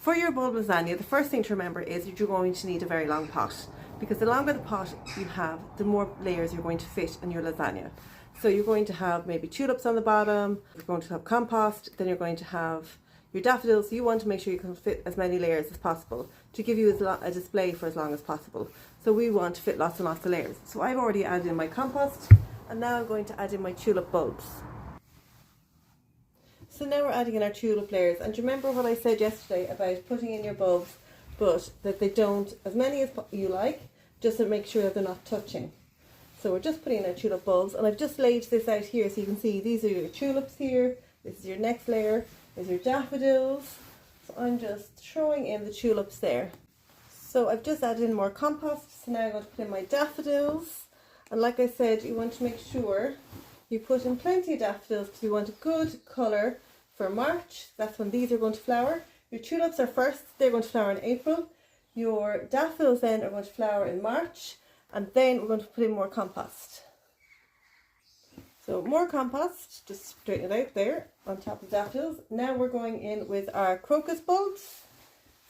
For your bulb lasagna, the first thing to remember is that you're going to need a very long pot, because the longer the pot you have, the more layers you're going to fit in your lasagna. So you're going to have maybe tulips on the bottom, you're going to have compost, then you're going to have your daffodils. So you want to make sure you can fit as many layers as possible to give you a display for as long as possible. So we want to fit lots and lots of layers. So I've already added in my compost, and now I'm going to add in my tulip bulbs. So now we're adding in our tulip layers, and do you remember what I said yesterday about putting in your bulbs, but that they don't, as many as you like, just to make sure that they're not touching. So we're just putting in our tulip bulbs, and I've just laid this out here so you can see these are your tulips here, this is your next layer, is your daffodils. So I'm just throwing in the tulips there. So I've just added in more compost, so now I'm going to put in my daffodils. And like I said, you want to make sure you put in plenty of daffodils because you want a good colour for March. That's when these are going to flower. Your tulips are first, they're going to flower in April. Your daffodils then are going to flower in March. And then we're going to put in more compost. So more compost, just straighten it out there on top of daffodils. Now we're going in with our crocus bulbs.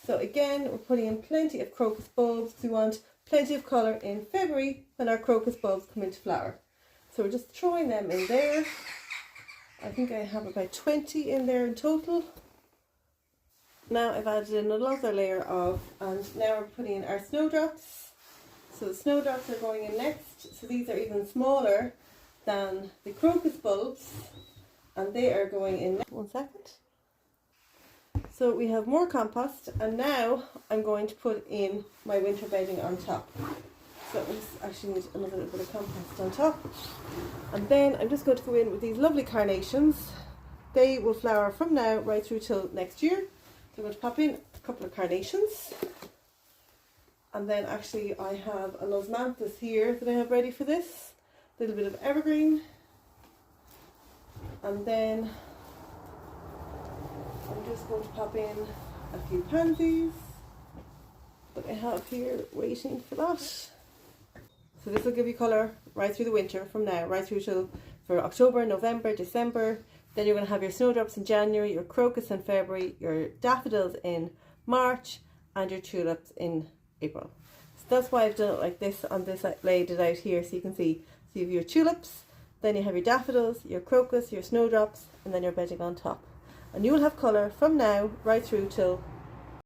So again, we're putting in plenty of crocus bulbs. We want plenty of colour in February when our crocus bulbs come into flower. So we're just throwing them in there. I think I have about 20 in there in total. Now I've added in another layer of, and now we're putting in our snowdrops. So the snowdrops are going in next. So these are even smaller than the crocus bulbs, and they are going in next. 1 second. So we have more compost, and now I'm going to put in my winter bedding on top. So I actually need another little bit of compost on top. And then I'm just going to go in with these lovely carnations. They will flower from now right through till next year. So I'm going to pop in a couple of carnations. And then actually I have a losmanthus here that I have ready for this. A little bit of evergreen. And then I'm just going to pop in a few pansies that I have here waiting for that. So this will give you colour right through the winter from now, right through till for October, November, December. Then you're going to have your snowdrops in January, your crocus in February, your daffodils in March, and your tulips in April. So that's why I've done it like this on this. I laid it out here so you can see. So you have your tulips, then you have your daffodils, your crocus, your snowdrops, and then your bedding on top. And you will have colour from now right through till